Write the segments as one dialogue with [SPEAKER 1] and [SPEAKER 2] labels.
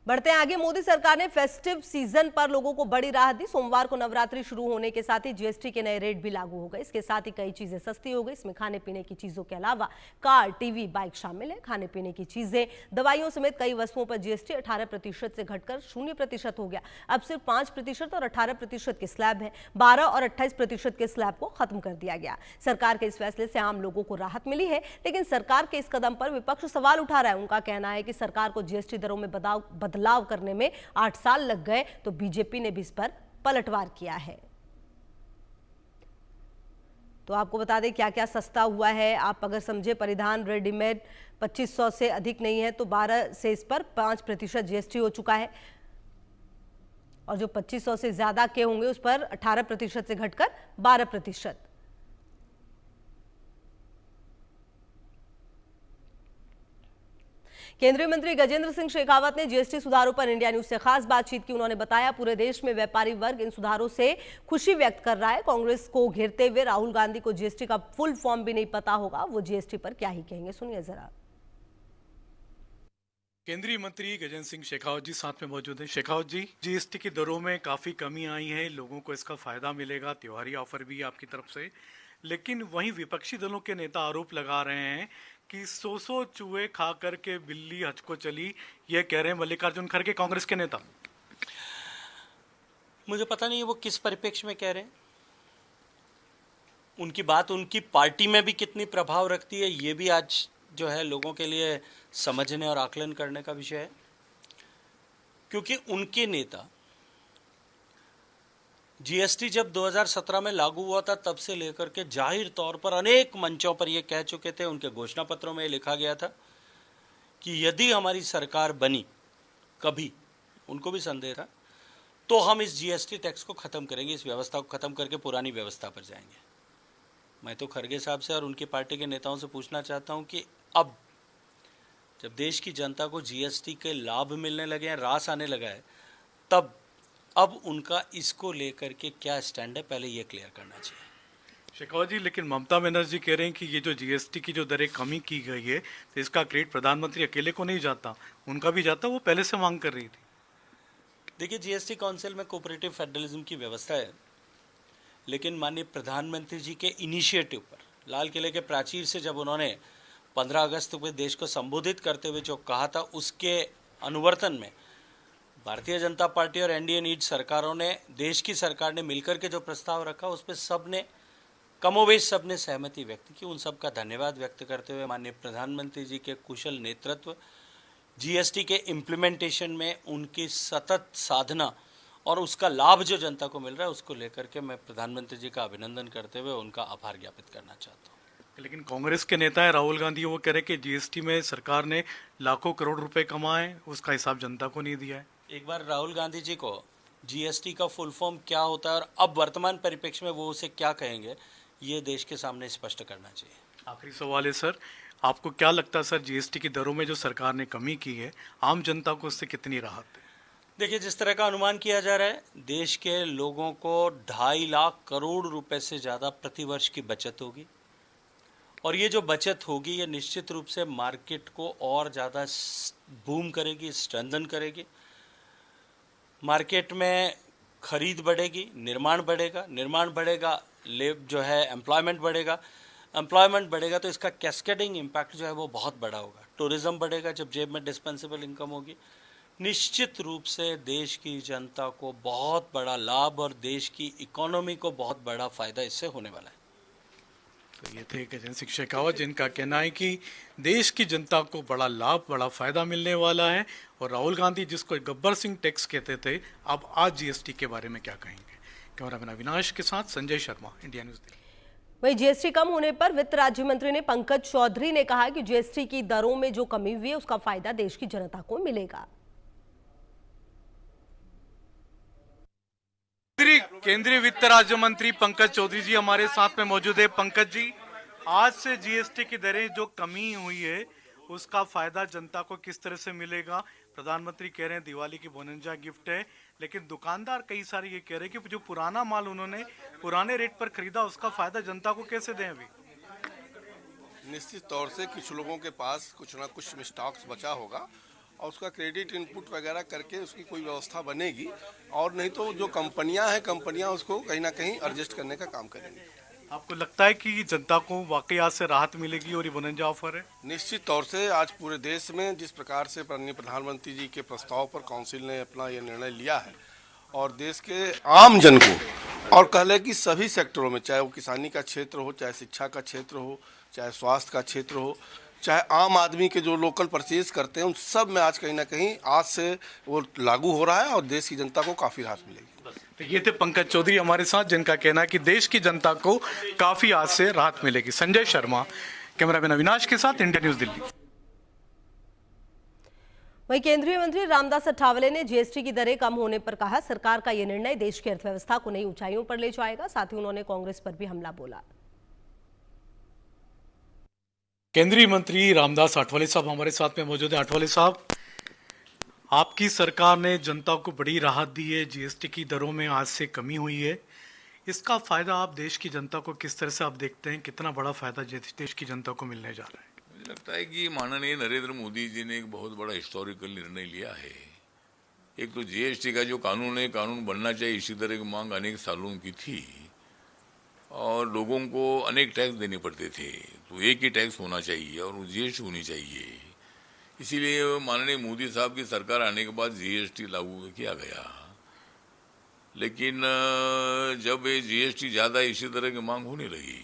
[SPEAKER 1] बढ़ते हैं आगे। मोदी सरकार ने फेस्टिव सीजन पर लोगों को बड़ी राहत दी। सोमवार को नवरात्रि शुरू होने के साथ ही जीएसटी के नए रेट भी लागू हो गए। इसके साथ ही कई चीजें सस्ती हो गई। इसमें खाने पीने की चीजों के अलावा कार, टीवी, बाइक शामिल है। खाने पीने की चीजें, दवाइयों समेत कई वस्तुओं पर जीएसटी 18% से घटकर 0% हो गया। अब सिर्फ 5% और 18% के स्लैब है। 12 और 28% के स्लैब को खत्म कर दिया गया। सरकार के इस फैसले से आम लोगों को राहत मिली है, लेकिन सरकार के इस कदम पर विपक्ष सवाल उठा रहा है। उनका कहना है कि सरकार को जीएसटी दरों में बदलाव करने में 8 साल लग गए, तो बीजेपी ने भी इस पर पलटवार किया है। तो आपको बता दें क्या क्या सस्ता हुआ है। आप अगर समझे, परिधान रेडीमेड 2500 से अधिक नहीं है तो 12 से इस पर 5% जीएसटी हो चुका है, और जो 2500 से ज्यादा के होंगे उस पर 18% से घटकर 12%। केंद्रीय मंत्री गजेंद्र सिंह शेखावत ने जीएसटी सुधारों पर इंडिया न्यूज से खास बातचीत की। उन्होंने बताया, पूरे देश में व्यापारी वर्ग इन सुधारों से खुशी व्यक्त कर रहा है। कांग्रेस को घेरते हुए राहुल गांधी को जीएसटी का फुल फॉर्म भी नहीं पता होगा, वो जीएसटी पर क्या ही कहेंगे, सुनिए जरा।
[SPEAKER 2] केंद्रीय मंत्री गजेंद्र सिंह शेखावत जी साथ में मौजूद हैं। शेखावत जी, जीएसटी की दरों में काफी कमी आई है, लोगों को इसका फायदा मिलेगा, त्योहारी ऑफर भी आपकी तरफ से, लेकिन वहीं विपक्षी दलों के नेता आरोप लगा रहे हैं कि 100 चूहे खा करके बिल्ली हज को चली, ये कह रहे हैं मल्लिकार्जुन खड़गे, कांग्रेस के नेता।
[SPEAKER 3] मुझे पता नहीं है वो किस परिप्रेक्ष्य में कह रहे हैं। उनकी बात उनकी पार्टी में भी कितनी प्रभाव रखती है, ये भी आज जो है लोगों के लिए समझने और आकलन करने का विषय है, क्योंकि उनके नेता जीएसटी जब 2017 में लागू हुआ था तब से लेकर के जाहिर तौर पर अनेक मंचों पर यह कह चुके थे, उनके घोषणा पत्रों में लिखा गया था कि यदि हमारी सरकार बनी, कभी उनको भी संदेह था, तो हम इस जीएसटी टैक्स को खत्म करेंगे, इस व्यवस्था को खत्म करके पुरानी व्यवस्था पर जाएंगे। मैं तो खड़गे साहब से और उनकी पार्टी के नेताओं से पूछना चाहता हूं कि अब जब देश की जनता को जीएसटी के लाभ मिलने लगे हैं, रास आने लगा है, तब अब उनका इसको लेकर के क्या स्टैंड है, पहले ये क्लियर करना चाहिए।
[SPEAKER 2] शेखावत जी, लेकिन ममता बनर्जी कह रहे हैं कि ये जो जीएसटी की जो दरें कमी की गई है, तो इसका क्रेडिट प्रधानमंत्री अकेले को नहीं जाता, उनका भी जाता, वो पहले से मांग कर रही थी।
[SPEAKER 3] देखिए, जीएसटी काउंसिल में कोऑपरेटिव फेडरलिज्म की व्यवस्था है, लेकिन माननीय प्रधानमंत्री जी के इनिशिएटिव पर लाल किले के प्राचीर से जब उन्होंने 15 अगस्त को देश को संबोधित करते हुए जो कहा था, उसके अनुवर्तन में भारतीय जनता पार्टी और एनडीए नीड सरकारों ने, देश की सरकार ने मिलकर के जो प्रस्ताव रखा, उस पर सबने कमोवेश सबने सहमति व्यक्त की। उन सब का धन्यवाद व्यक्त करते हुए माननीय प्रधानमंत्री जी के कुशल नेतृत्व, जीएसटी के इम्प्लीमेंटेशन में उनकी सतत साधना और उसका लाभ जो जनता को मिल रहा है, उसको लेकर के मैं प्रधानमंत्री जी का अभिनंदन करते हुए उनका आभार ज्ञापित करना चाहता हूँ।
[SPEAKER 2] लेकिन कांग्रेस के नेता है राहुल गांधी, वो कह रहे कि जीएसटी में सरकार ने लाखों करोड़ रुपए कमाए, उसका हिसाब जनता को नहीं दिया है।
[SPEAKER 3] एक बार राहुल गांधी जी को जीएसटी का फुल फॉर्म क्या होता है और अब वर्तमान परिप्रेक्ष्य में वो उसे क्या कहेंगे, ये देश के सामने स्पष्ट करना चाहिए।
[SPEAKER 2] आखिरी सवाल है सर, आपको क्या लगता है सर, जीएसटी की दरों में जो सरकार ने कमी की है, आम जनता को उससे कितनी राहत है?
[SPEAKER 3] देखिए, जिस तरह का अनुमान किया जा रहा है, देश के लोगों को 2.5 लाख करोड़ रुपए से ज़्यादा प्रतिवर्ष की बचत होगी, और ये जो बचत होगी ये निश्चित रूप से मार्केट को और ज़्यादा बूम करेगी, स्ट्रेंथन करेगी। मार्केट में खरीद बढ़ेगी, निर्माण बढ़ेगा, जो है एम्प्लॉयमेंट बढ़ेगा, तो इसका कैस्केडिंग इम्पैक्ट जो है वो बहुत बड़ा होगा। टूरिज्म बढ़ेगा, जब जेब में डिस्पेंसेबल इनकम होगी, निश्चित रूप से देश की जनता को बहुत बड़ा लाभ और देश की इकोनॉमी को बहुत बड़ा फायदा इससे होने वाला है।
[SPEAKER 2] तो ये थे गजेंद्र सिंह शेखावत, जिनका कहना है कि देश की जनता को बड़ा लाभ, बड़ा फायदा मिलने वाला है। और राहुल गांधी, जिसको गब्बर सिंह टैक्स कहते थे, अब आज जीएसटी के बारे में क्या कहेंगे। कैमरामैन अविनाश के साथ संजय शर्मा, इंडिया न्यूज दिल्ली।
[SPEAKER 1] वहीं जीएसटी कम होने पर वित्त राज्य मंत्री ने पंकज चौधरी ने कहा कि जीएसटी की दरों में जो कमी हुई है उसका फायदा देश की जनता को मिलेगा।
[SPEAKER 2] केंद्रीय वित्त राज्य मंत्री पंकज चौधरी जी हमारे साथ में मौजूद है। पंकज जी, आज से जीएसटी की दरें जो कमी हुई है उसका फायदा जनता को किस तरह से मिलेगा? प्रधानमंत्री कह रहे हैं दिवाली की बोनंजा गिफ्ट है, लेकिन दुकानदार कई सारे ये कह रहे हैं कि जो पुराना माल उन्होंने पुराने रेट पर खरीदा उसका फायदा जनता को कैसे दें? अभी
[SPEAKER 4] निश्चित तौर से कुछ लोगों के पास कुछ ना कुछ स्टॉक्स बचा होगा और उसका क्रेडिट इनपुट वगैरह करके उसकी कोई व्यवस्था बनेगी, और नहीं तो जो कंपनियां हैं कंपनियां उसको कहीं ना कहीं एडजस्ट करने का काम करेंगी।
[SPEAKER 2] आपको लगता है कि जनता को वाकई आज से राहत मिलेगी और ये बोनंजा ऑफर है?
[SPEAKER 4] निश्चित तौर से आज पूरे देश में जिस प्रकार से माननीय प्रधानमंत्री जी के प्रस्ताव पर काउंसिल ने अपना ये निर्णय लिया है, और देश के आम जन को और कह लें कि सभी सेक्टरों में, चाहे वो किसानी का क्षेत्र हो, चाहे शिक्षा का क्षेत्र हो, चाहे स्वास्थ्य का क्षेत्र हो, चाहे आम आदमी के जो लोकल परचेज करते हैं, उन सब में आज कहीं ना कहीं आज से वो लागू हो रहा है और देश की जनता को काफ़ी राहत मिलेगी।
[SPEAKER 2] तो ये थे पंकज चौधरी हमारे साथ, जिनका कहना है कि देश की जनता को काफी आज से राहत मिलेगी। संजय शर्मा, कैमरामैन अविनाश के साथ, इंडिया न्यूज दिल्ली।
[SPEAKER 1] वहीं केंद्रीय मंत्री रामदास अठावले ने जीएसटी की दरें कम होने पर कहा, सरकार का यह निर्णय देश की अर्थव्यवस्था को नई ऊंचाइयों पर ले जाएगा। साथ ही उन्होंने कांग्रेस पर भी हमला बोला।
[SPEAKER 2] केंद्रीय मंत्री रामदास अठावले साहब हमारे साथ में मौजूद हैं। अठावले साहब, आपकी सरकार ने जनता को बड़ी राहत दी है, जीएसटी की दरों में आज से कमी हुई है। इसका फायदा आप देश की जनता को किस तरह से आप देखते हैं, कितना बड़ा फायदा देश की जनता को मिलने जा रहा है?
[SPEAKER 5] मुझे लगता है कि माननीय नरेंद्र मोदी जी ने एक बहुत बड़ा हिस्टोरिकल निर्णय लिया है। एक तो जीएसटी का जो कानून है, कानून बनना चाहिए, इसी तरह की मांग अनेक सालों की थी और लोगों को अनेक टैक्स देने पड़ते थे, तो एक ही टैक्स होना चाहिए और वो जीएसटी होनी चाहिए। इसीलिए माननीय मोदी साहब की सरकार आने के बाद जीएसटी लागू किया गया। लेकिन जब ये जीएसटी ज़्यादा इसी तरह की मांग होने लगी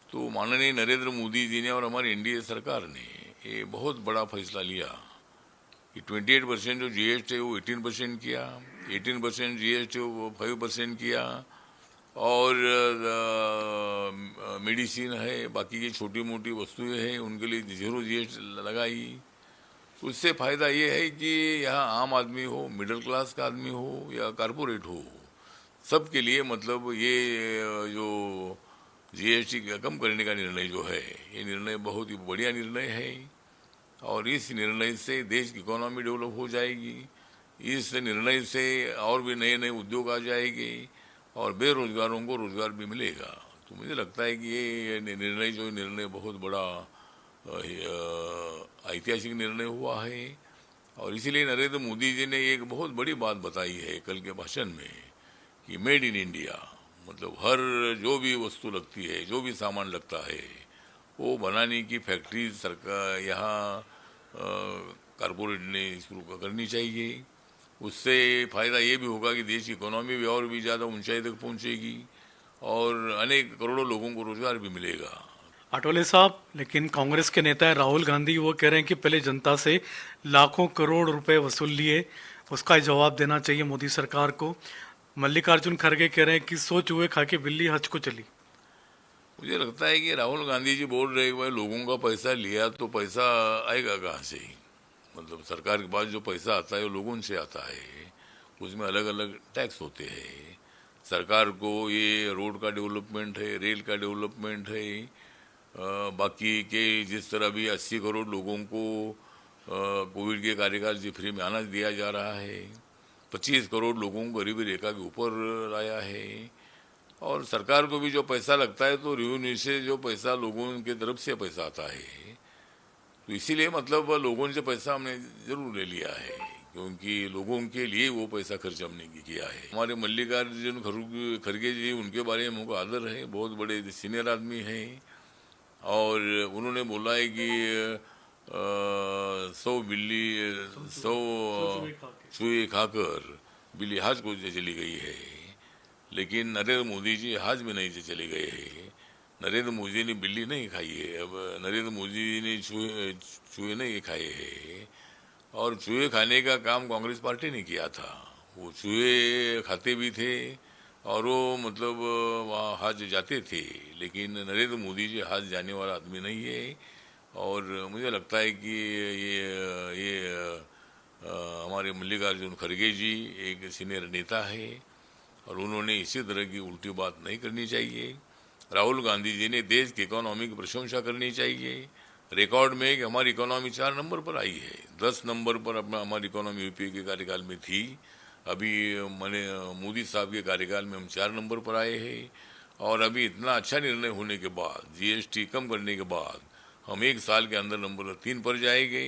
[SPEAKER 5] तो माननीय नरेंद्र मोदी जी ने और हमारी एनडीए सरकार ने ये बहुत बड़ा फैसला लिया कि 28% जो जीएसटी है वो 18% किया, 18% जीएसटी वो 5% किया, और मेडिसिन है, बाकी की छोटी मोटी वस्तुएं हैं, उनके लिए 0 जीएसटी लगाई। उससे फ़ायदा ये है कि यहाँ आम आदमी हो, मिडिल क्लास का आदमी हो या कारपोरेट हो, सबके लिए मतलब ये जो जीएसटी कम करने का निर्णय जो है, ये निर्णय बहुत ही बढ़िया निर्णय है और इस निर्णय से देश की इकोनॉमी डेवलप हो जाएगी। इस निर्णय से और भी नए नए उद्योग आ जाएंगे और बेरोजगारों को रोजगार भी मिलेगा। तो मुझे लगता है कि ये निर्णय बहुत बड़ा ऐतिहासिक निर्णय हुआ है और इसीलिए नरेंद्र मोदी जी ने एक बहुत बड़ी बात बताई है कल के भाषण में कि मेड इन इंडिया, मतलब हर जो भी वस्तु लगती है, जो भी सामान लगता है, वो बनाने की फैक्ट्री सरकार यहाँ कारपोरेट ने शुरू करनी चाहिए। उससे फ़ायदा ये भी होगा कि देश की इकोनॉमी भी और भी ज़्यादा ऊंचाई तक पहुंचेगी और अनेक करोड़ों लोगों को रोजगार भी मिलेगा।
[SPEAKER 2] अठोले साहब, लेकिन कांग्रेस के नेता है राहुल गांधी, वो कह रहे हैं कि पहले जनता से लाखों करोड़ रुपए वसूल लिए, उसका जवाब देना चाहिए मोदी सरकार को। मल्लिकार्जुन खड़गे कह रहे हैं कि 100 चूहे खा के बिल्ली हज को चली।
[SPEAKER 5] मुझे लगता है कि राहुल गांधी जी बोल रहे हैं भाई लोगों का पैसा लिया तो पैसा आएगा कहाँ से? मतलब सरकार के पास जो पैसा आता है वो लोगों से आता है, उसमें अलग अलग टैक्स होते हैं। सरकार को ये रोड का डेवलपमेंट है, रेल का डेवलपमेंट है, बाकी के जिस तरह भी 80 करोड़ लोगों को कोविड के कार्यकाल से फ्री में अनाज दिया जा रहा है, 25 करोड़ लोगों को गरीबी रेखा के ऊपर लाया है और सरकार को भी जो पैसा लगता है तो रेवेन्यू से जो पैसा लोगों के तरफ से पैसा आता है, तो इसीलिए मतलब लोगों से पैसा हमने जरूर ले लिया है क्योंकि लोगों के लिए वो पैसा खर्च हमने किया है। हमारे मल्लिकार्जुन खड़गे जी, उनके बारे में हमको आदर है, बहुत बड़े सीनियर आदमी हैं और उन्होंने बोला है कि 100 चूहे खाकर बिल्ली हज को चली गई है, लेकिन नरेंद्र मोदी जी हज में नहीं चले गए हैं। नरेंद्र मोदी ने बिल्ली नहीं खाई है, अब नरेंद्र मोदी ने चूहे नहीं खाए हैं और चूहे खाने का काम कांग्रेस पार्टी ने किया था। वो चूहे खाते भी थे और वो मतलब वहाँ हज जाते थे, लेकिन नरेंद्र मोदी जी हज जाने वाला आदमी नहीं है और मुझे लगता है कि ये हमारे मल्लिकार्जुन खड़गे जी एक सीनियर नेता है और उन्होंने इसी तरह की उल्टी बात नहीं करनी चाहिए। राहुल गांधी जी ने देश की इकोनॉमी की प्रशंसा करनी चाहिए। रिकॉर्ड में कि हमारी इकोनॉमी 4 नंबर पर आई है, 10 नंबर पर अपना हमारी इकोनॉमी यूपीए के कार्यकाल में थी, अभी मैंने मोदी साहब के कार्यकाल में हम 4 नंबर पर आए हैं और अभी इतना अच्छा निर्णय होने के बाद, जीएसटी कम करने के बाद हम 1 साल के अंदर नंबर 3 पर जाएंगे